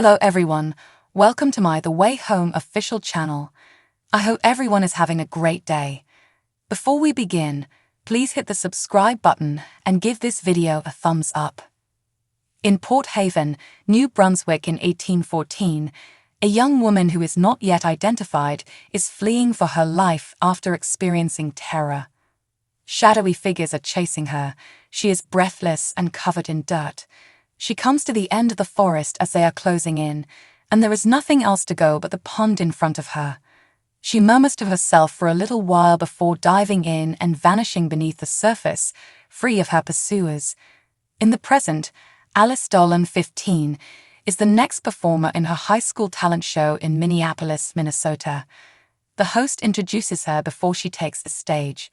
Hello everyone, welcome to my The Way Home official channel. I hope everyone is having a great day. Before we begin, please hit the subscribe button and give this video a thumbs up. In Port Haven, New Brunswick in 1814, a young woman who is not yet identified is fleeing for her life after experiencing terror. Shadowy figures are chasing her. She is breathless and covered in dirt. She comes to the end of the forest as they are closing in, and there is nothing else to go but the pond in front of her. She murmurs to herself for a little while before diving in and vanishing beneath the surface, free of her pursuers. In the present, Alice Dolan, 15, is the next performer in her high school talent show in Minneapolis, Minnesota. The host introduces her before she takes the stage.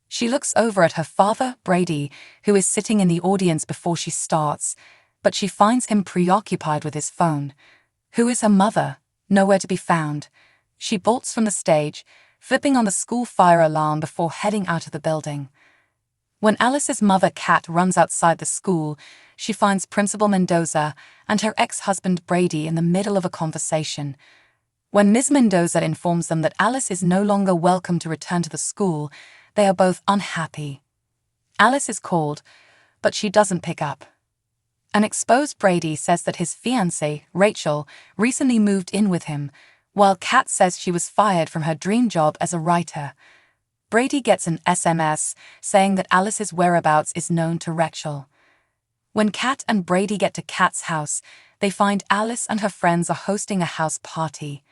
She looks over at her father, Brady, who is sitting in the audience before she starts, but she finds him preoccupied with his phone. Who is her mother? Nowhere to be found. She bolts from the stage, flipping on the school fire alarm before heading out of the building. When Alice's mother, Kat, runs outside the school, she finds Principal Mendoza and her ex-husband Brady in the middle of a conversation. When Ms. Mendoza informs them that Alice is no longer welcome to return to the school, they are both unhappy. Alice is called, but she doesn't pick up. An exposed Brady says that his fiancée, Rachel, recently moved in with him, while Kat says she was fired from her dream job as a writer. Brady gets an SMS saying that Alice's whereabouts is known to Rachel. When Kat and Brady get to Kat's house, they find Alice and her friends are hosting a house party.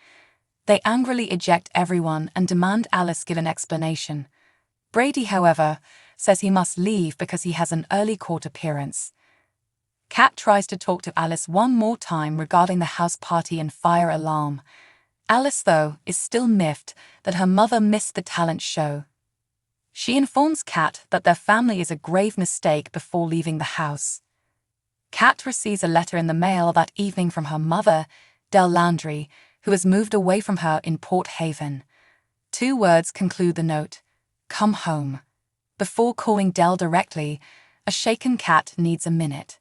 They angrily eject everyone and demand Alice give an explanation. Brady, however, says he must leave because he has an early court appearance. Kat tries to talk to Alice one more time regarding the house party and fire alarm. Alice, though, is still miffed that her mother missed the talent show. She informs Kat that their family is a grave mistake before leaving the house. Kat receives a letter in the mail that evening from her mother, Dell Landry, who has moved away from her in Port Haven. 2 words conclude the note: "Come home." Before calling Dell directly, a shaken Kat needs a minute.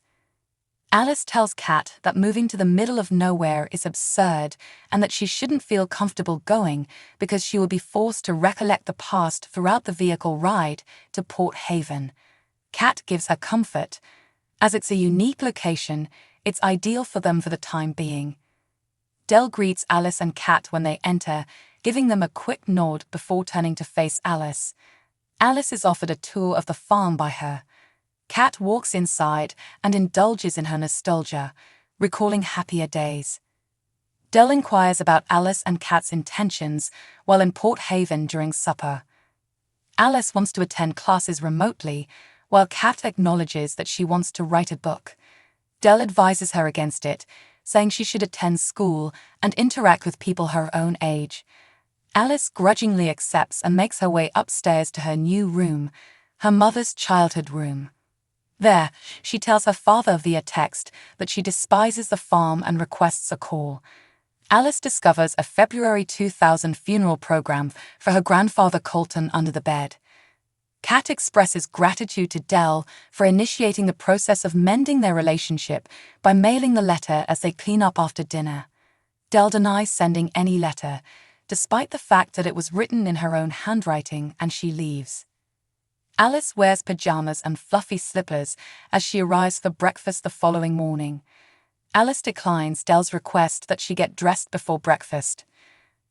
Alice tells Kat that moving to the middle of nowhere is absurd and that she shouldn't feel comfortable going because she will be forced to recollect the past throughout the vehicle ride to Port Haven. Kat gives her comfort. As it's a unique location, it's ideal for them for the time being. Dell greets Alice and Kat when they enter, giving them a quick nod before turning to face Alice. Alice is offered a tour of the farm by her. Kat walks inside and indulges in her nostalgia, recalling happier days. Dell inquires about Alice and Kat's intentions while in Port Haven during supper. Alice wants to attend classes remotely, while Kat acknowledges that she wants to write a book. Dell advises her against it, saying she should attend school and interact with people her own age. Alice grudgingly accepts and makes her way upstairs to her new room, her mother's childhood room. There, she tells her father via text that she despises the farm and requests a call. Alice discovers a February 2000 funeral program for her grandfather Colton under the bed. Kat expresses gratitude to Dell for initiating the process of mending their relationship by mailing the letter as they clean up after dinner. Dell denies sending any letter, despite the fact that it was written in her own handwriting, and she leaves. Alice wears pajamas and fluffy slippers as she arrives for breakfast the following morning. Alice declines Dell's request that she get dressed before breakfast.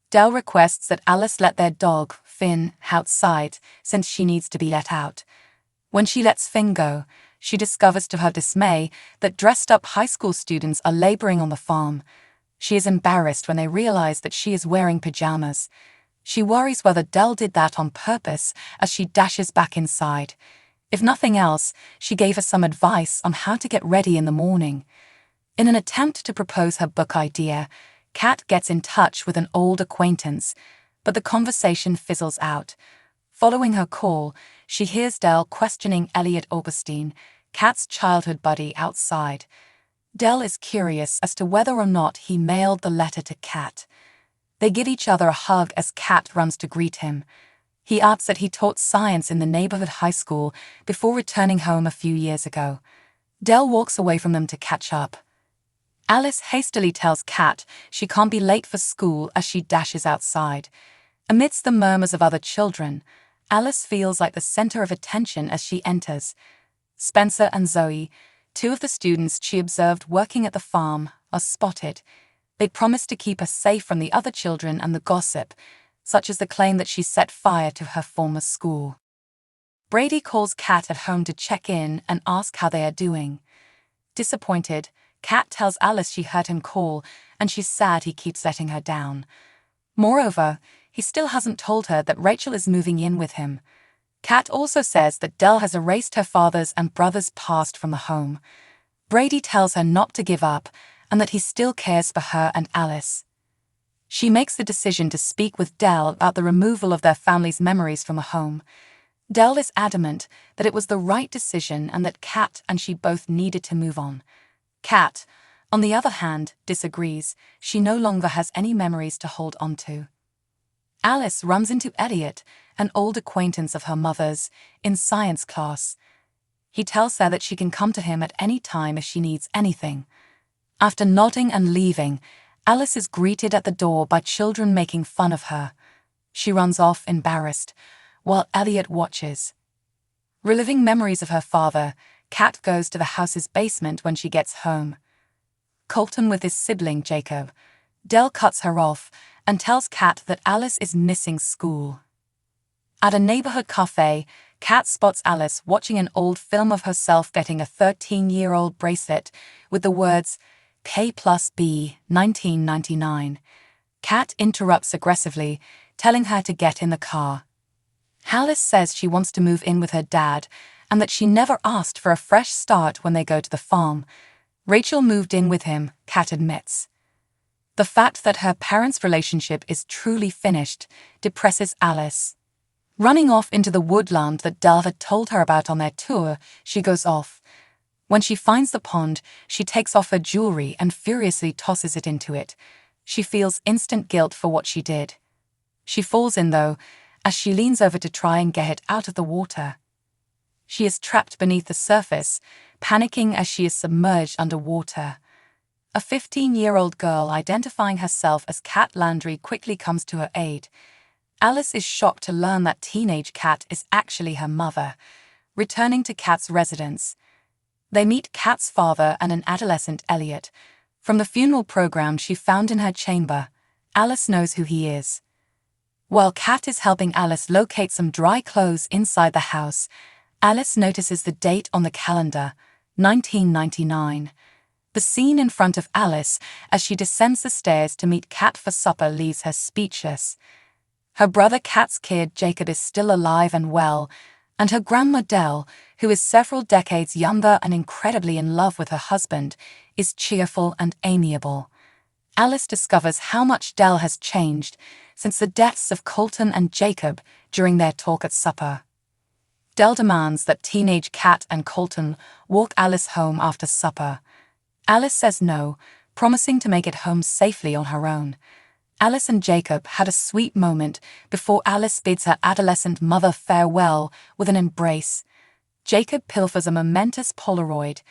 Dell requests that Alice let their dog, Finn, outside since she needs to be let out. When she lets Finn go, she discovers to her dismay that dressed-up high school students are laboring on the farm. She is embarrassed when they realize that she is wearing pajamas. She worries whether Dell did that on purpose as she dashes back inside. If nothing else, she gave her some advice on how to get ready in the morning. In an attempt to propose her book idea, Kat gets in touch with an old acquaintance, but the conversation fizzles out. Following her call, she hears Dell questioning Elliot Augustine, Kat's childhood buddy, outside. Dell is curious as to whether or not he mailed the letter to Kat. They give each other a hug as Kat runs to greet him. He adds that he taught science in the neighborhood high school before returning home a few years ago. Dell walks away from them to catch up. Alice hastily tells Kat she can't be late for school as she dashes outside. Amidst the murmurs of other children, Alice feels like the center of attention as she enters. Spencer and Zoe, two of the students she observed working at the farm, are spotted. They promise to keep her safe from the other children and the gossip, such as the claim that she set fire to her former school. Brady calls Kat at home to check in and ask how they are doing. Disappointed, Kat tells Alice she heard him call and she's sad he keeps letting her down. Moreover, he still hasn't told her that Rachel is moving in with him. Kat also says that Dell has erased her father's and brother's past from the home. Brady tells her not to give up and that he still cares for her and Alice. She makes the decision to speak with Dell about the removal of their family's memories from the home. Dell is adamant that it was the right decision and that Kat and she both needed to move on. Kat, on the other hand, disagrees. She no longer has any memories to hold on to. Alice runs into Elliot, an old acquaintance of her mother's, in science class. He tells her that she can come to him at any time if she needs anything. After nodding and leaving, Alice is greeted at the door by children making fun of her. She runs off embarrassed, while Elliot watches. Reliving memories of her father, Kat goes to the house's basement when she gets home. Colton with his sibling Jacob. Dell cuts her off and tells Kat that Alice is missing school. At a neighborhood cafe, Kat spots Alice watching an old film of herself getting a 13-year-old bracelet with the words, K plus B, 1999. Kat interrupts aggressively, telling her to get in the car. Alice says she wants to move in with her dad and that she never asked for a fresh start when they go to the farm. Rachel moved in with him, Kat admits. The fact that her parents' relationship is truly finished depresses Alice. Running off into the woodland that Dell had told her about on their tour, she goes off. When she finds the pond, she takes off her jewelry and furiously tosses it into it. She feels instant guilt for what she did. She falls in, though, as she leans over to try and get it out of the water. She is trapped beneath the surface, panicking as she is submerged underwater. A 15-year-old girl identifying herself as Kat Landry quickly comes to her aid. Alice is shocked to learn that teenage Kat is actually her mother. Returning to Kat's residence, they meet Kat's father and an adolescent Elliot. From the funeral program she found in her chamber, Alice knows who he is. While Kat is helping Alice locate some dry clothes inside the house, Alice notices the date on the calendar, 1999. The scene in front of Alice as she descends the stairs to meet Kat for supper leaves her speechless. Her brother Kat's kid Jacob is still alive and well, and her grandma Dell, who is several decades younger and incredibly in love with her husband, is cheerful and amiable. Alice discovers how much Dell has changed since the deaths of Colton and Jacob during their talk at supper. Dell demands that teenage Kat and Colton walk Alice home after supper. Alice says no, promising to make it home safely on her own. Alice and Jacob had a sweet moment before Alice bids her adolescent mother farewell with an embrace. Jacob pilfers a momentous Polaroid.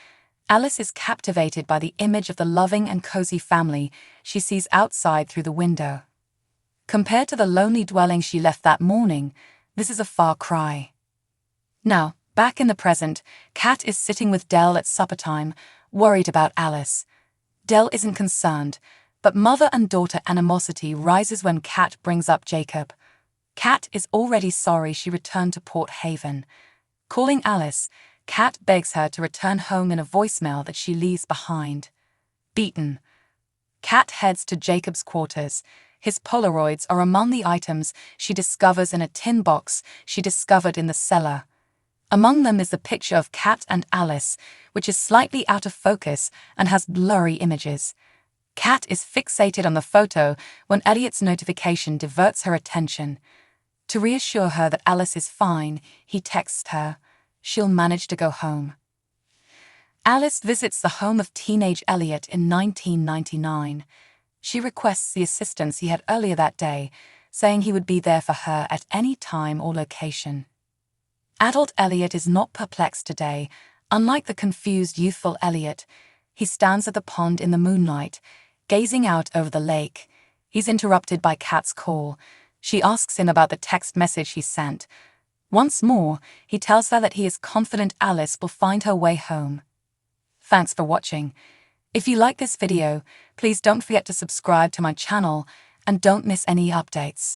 Alice is captivated by the image of the loving and cozy family she sees outside through the window. Compared to the lonely dwelling she left that morning, this is a far cry. Now, back in the present, Kat is sitting with Dell at supper time, worried about Alice. Dell isn't concerned, but mother and daughter animosity rises when Kat brings up Jacob. Kat is already sorry she returned to Port Haven. Calling Alice, Kat begs her to return home in a voicemail that she leaves behind. Beaten, Kat heads to Jacob's quarters. His Polaroids are among the items she discovers in a tin box she discovered in the cellar. Among them is the picture of Kat and Alice, which is slightly out of focus and has blurry images. Kat is fixated on the photo when Elliot's notification diverts her attention. To reassure her that Alice is fine, he texts her, "She'll manage to go home." Alice visits the home of teenage Elliot in 1999. She requests the assistance he had earlier that day, saying he would be there for her at any time or location. Adult Elliot is not perplexed today. Unlike the confused youthful Elliot, He stands at the pond in the moonlight, gazing out over the lake. He's interrupted by Kat's call. She asks him about the text message he sent. Once more, he tells her that he is confident Alice will find her way home. Thanks for watching. If you like this video, please don't forget to subscribe to my channel and don't miss any updates.